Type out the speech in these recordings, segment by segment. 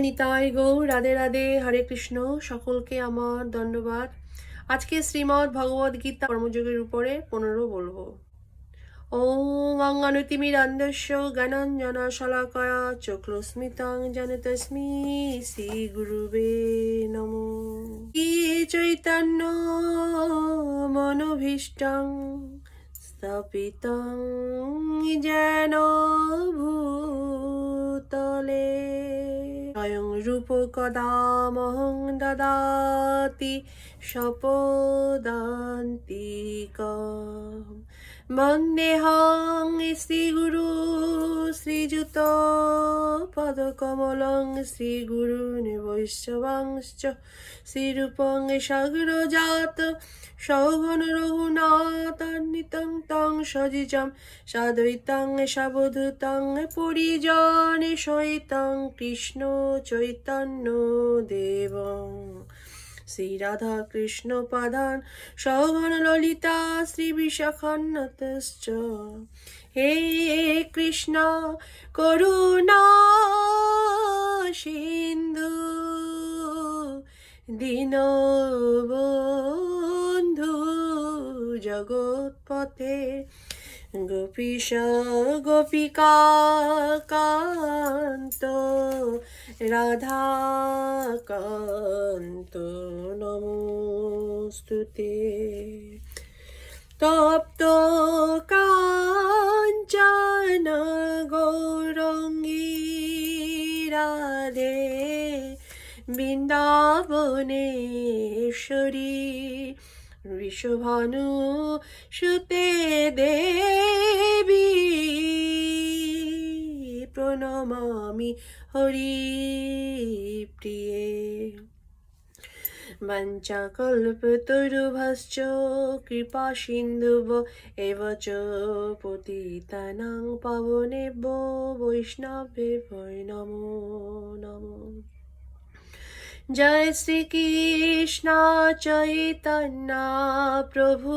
নিতাই গৌর রাধে রাধে, হরে কৃষ্ণ। সকলকে আমার দণ্ডবাদ। আজকে শ্রীমদ্ ভগবদ গীতা কর্মযোগের উপরে 15 বলবো। ওম অজ্ঞানতিমিরান্ধস্য জ্ঞানাঞ্জনা শলাকয়া চক্ষুস্মিতাং জ্ঞানতস্मै শ্রী গুরুবে নমো। শ্রী চৈতন্য মনোভীষ্টং স্থাপিতং যেন ভূতলে স্বয়ং রূপ কদা মহং দদাতি স্বপদান্তিকম। বন্দেহং শ্রীগুরু শ্রীযুত পদকমলং শ্রীগুরুন বৈষ্ণবাংশ্চ শ্রীরূপং সাগরজাত সৌঘন রঘুনাথান্বিতং তং সজিজং সাদ্বৈতং সাবধূতং পরিজনে সহিতং কৃষ্ণ চৈতন্য দেবং শ্রী রাধা কৃষ্ণ পাদান সৌঘন ললিতা শ্রী বিশাখান্বিতশ্চ। হে কৃষ্ণ করুণা সিন্ধু দীনবন্ধু জগৎপতে গোপীশ গোপিকা কান্ত রাধাকান্ত নমস্তুতে। তপ্ত কাঞ্চন গৌরাঙ্গী রাধে বৃন্দাবনেশ্বরী বিশ্বভানু সুতে দেবী প্রণমামি হরি প্রিয়ে। বাঞ্ছাকল্পতরুভশ্চ কৃপা সিন্ধুভ এব চ পতিতানাং পাবনেভ্যো বৈষ্ণবেভ্যো নমো নমো। জয় শ্রী কৃষ্ণ চৈতন্য প্রভু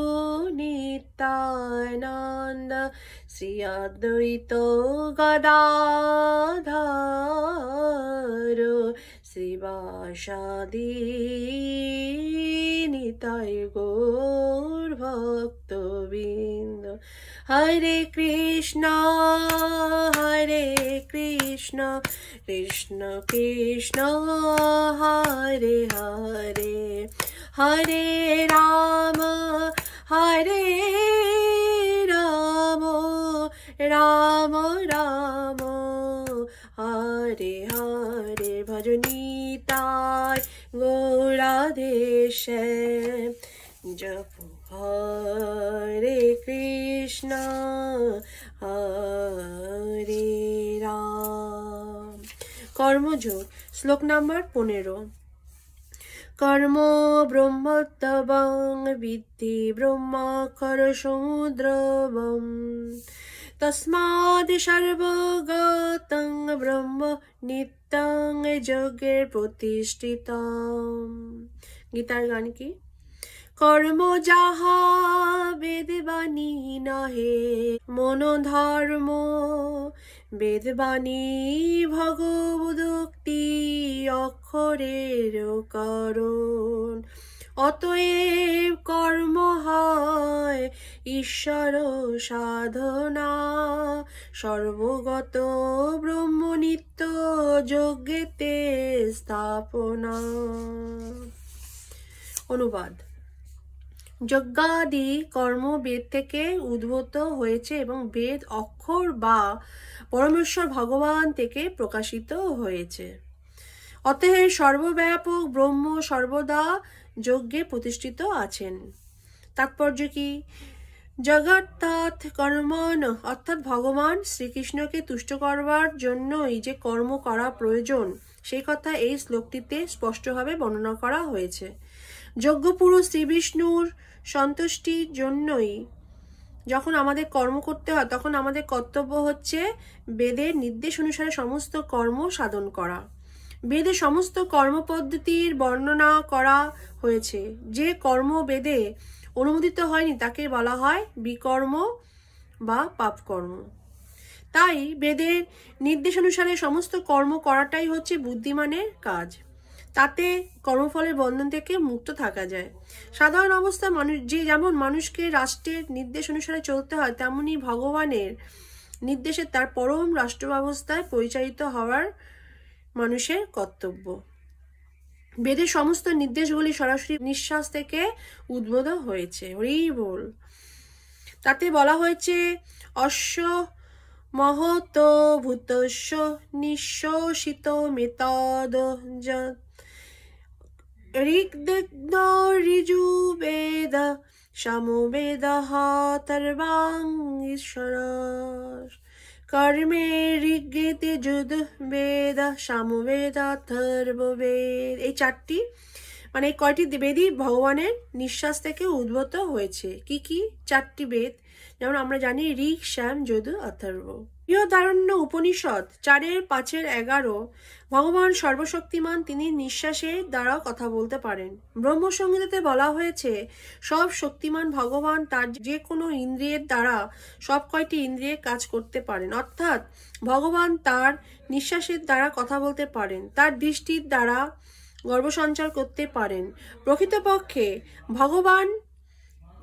নিত্যানন্দ শ্রী অদ্বৈত গদাধর শ্রীবাসাদি নিতাই গৌর ভক্তবৃন্দ। হরে কৃষ্ণ কৃষ্ণ কৃষ্ণ হরে হরে হরে রাম রাম রাম হরে হরে ভজনিতায় গৌরাধেশে জপ হরে কৃষ্ণ হরে রাম। কর্মযোগ শ্লোক নাম্বার 15। কর্ম ব্রহ্মোত্তবং বিদ্ধি ব্রহ্মাক্ষর সমুদ্রবম তস্মাৎ সর্বগতং ব্রহ্ম নিত্যং যজ্ঞের প্রতিষ্ঠিতম। গীতার গান কি? কর্ম যাহা বেদবাণী নহে মনোধর্ম বেদবাণী ভগবদোক্তি অক্ষরের কারণ। অতএব কর্ম হয় ঈশ্বর সাধনা সর্বগত ব্রহ্ম নিত্য যজ্ঞেতে স্থাপনা। অনুবাদ। যজ্ঞাদি কর্ম বেদ থেকে উদ্ভূত হয়েছে এবং বেদ অক্ষর বা পরমেশ্বর ভগবান থেকে প্রকাশিত হয়েছে। অতএব সর্বব্যাপক ব্রহ্ম সর্বদা যজ্ঞে প্রতিষ্ঠিত আছেন। তাৎপর্য কি? জগত্তাৎ কর্মণ অর্থাৎ ভগবান শ্রীকৃষ্ণকে তুষ্ট করবার জন্যই যে কর্ম করা প্রয়োজন সেই কথা এই শ্লোকটিতে স্পষ্টভাবে বর্ণনা করা হয়েছে। যজ্ঞপুরুষ শ্রী বিষ্ণুর সন্তুষ্টির জন্যই যখন আমাদের কর্ম করতে হয় তখন আমাদের কর্তব্য হচ্ছে বেদের নির্দেশ অনুসারে সমস্ত কর্ম সাধন করা। বেদে সমস্ত কর্মপদ্ধতির বর্ণনা করা হয়েছে। যে কর্ম বেদে অনুমোদিত হয়নি তাকে বলা হয় বিকর্ম বা পাপকর্ম। তাই বেদের নির্দেশ অনুসারে সমস্ত কর্ম করাটাই হচ্ছে বুদ্ধিমানের কাজ। তাতে কর্মফলের বন্ধন থেকে মুক্ত থাকা যায়। সাধারণ অবস্থায় মানুষ যেমন মানুষকে রাষ্ট্রের নির্দেশ অনুসারে চলতে হয়, তেমনি ভগবানের নির্দেশে তার পরম রাষ্ট্র ব্যবস্থায় পরিচালিত হওয়ার মানুষের কর্তব্য। বেদের সমস্ত নির্দেশগুলি সরাসরি নিঃশ্বাস থেকে উদ্ভূত হয়েছে। হরি বল। তাতে বলা হয়েছে অশ্ব মহত ভূতস্য নিঃশোষিত মেতদ ঋগ্বেদ ঋজুবেদ সামবেদ তর্বাং ঈশ্বর কর্মে ঋগ্বেদে যজুর্বেদ সামবেদ অথর্ববেদ। এই চারটি মানে এই কয়টি বেদই ভগবানের নিঃশ্বাস থেকে উদ্ভূত হয়েছে। কি কি চারটি বেদ? যেমন আমরা জানি ঋক, শ্যাম, যজু, অথর্ব। বৃহদারণ্য উপনিষদ 4:5-11 ভগবান সর্বশক্তিমান, তিনি নিঃশ্বাসের দ্বারা কথা বলতে পারেন। ব্রহ্মসংহিতাতে বলা হয়েছে সব শক্তিমান ভগবান তার যে কোনো ইন্দ্রিয়ের দ্বারা সব কয়টি ইন্দ্রিয়ের কাজ করতে পারেন, অর্থাৎ ভগবান তার নিঃশ্বাসের দ্বারা কথা বলতে পারেন, তার দৃষ্টির দ্বারা গর্ভসঞ্চার করতে পারেন। প্রকৃতপক্ষে ভগবান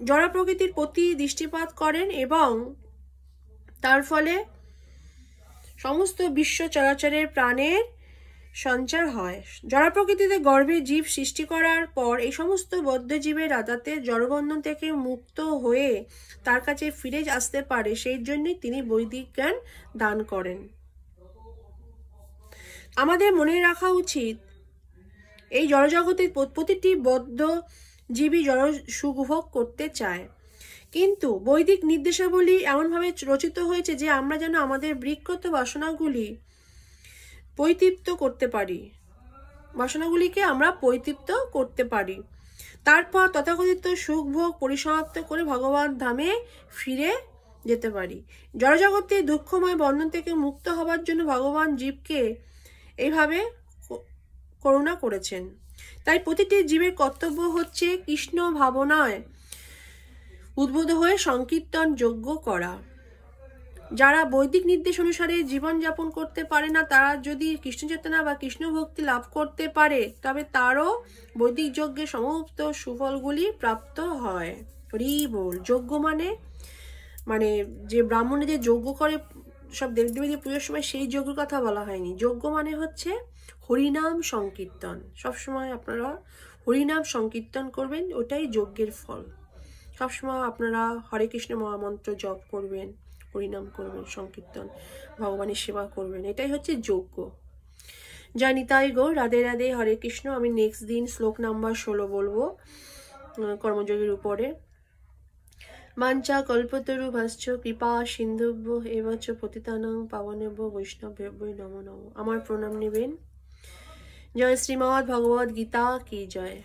জড় প্রকৃতির প্রতি দৃষ্টিপাত করেন এবং তার ফলে সমস্ত বিশ্ব চরাচরের প্রাণের সঞ্চার হয়। জড় প্রকৃতিতে গর্ভে জীব সৃষ্টি করার পর এই সমস্ত বদ্ধ জীবেরা যাতে জড়বন্ধন থেকে মুক্ত হয়ে তার কাছে ফিরে আসতে পারে, সেই জন্যই তিনি বৈদিক জ্ঞান দান করেন। আমাদের মনে রাখা উচিত এই জড়জগতের প্রতিটি বদ্ধ জীবী জড় সুখভোগ করতে চায়, কিন্তু বৈদিক নির্দেশাবলী এমনভাবে রচিত হয়েছে যে আমরা যেন আমাদের বৃক্ষত বাসনাগুলি পরিতৃপ্ত করতে পারি, বাসনাগুলিকে আমরা পরিতৃপ্ত করতে পারি, তারপর তথাকথিত সুখভোগ পরিসমাপ্ত করে ভগবান ধামে ফিরে যেতে পারি। জড়জগতের দুঃখময় বন্ধন থেকে মুক্ত হবার জন্য ভগবান জীবকে এইভাবে করুণা করেছেন। তাই প্রতিটি জীবের কর্তব্য হচ্ছে কৃষ্ণ ভাবনায় উদ্বুদ্ধ হয়ে সংকীর্তন যজ্ঞ করা। যারা বৈদিক নির্দেশ অনুসারে জীবনযাপন করতে পারে না, তারা যদি কৃষ্ণ চেতনা বা কৃষ্ণ ভক্তি লাভ করতে পারে, তবে তারও বৈদিক যজ্ঞের সমস্ত সুফলগুলি প্রাপ্ত হয়। হরি বল। যজ্ঞ মানে যে ব্রাহ্মণে যে যজ্ঞ করে সব দেবদেবীদের পুজোর সময়, সেই যজ্ঞের কথা বলা হয়নি। যজ্ঞ মানে হচ্ছে হরিনাম সংকীর্তন। সবসময় আপনারা হরিনাম সংকীর্তন করবেন, ওটাই যজ্ঞের ফল। সবসময় আপনারা হরে কৃষ্ণ মহামন্ত্র জপ করবেন, হরিনাম করবেন, সংকীর্তন, ভগবানের সেবা করবেন, এটাই হচ্ছে যজ্ঞ। জয় নিতাই গো, রাধে রাধে, হরে কৃষ্ণ। আমি নেক্সট দিন শ্লোক নাম্বার 16 বলবো কর্মযোগের উপরে। মাঞ্চা কল্পতরু ভাস্য কৃপা সিন্ধুভ্য এবচ পতিতানাং পাবনেভ্য বৈষ্ণবেভ্য নমো নমো। আমার প্রণাম নেবেন। জয় শ্রীমদ্ ভগবদ গীতা কি জয়।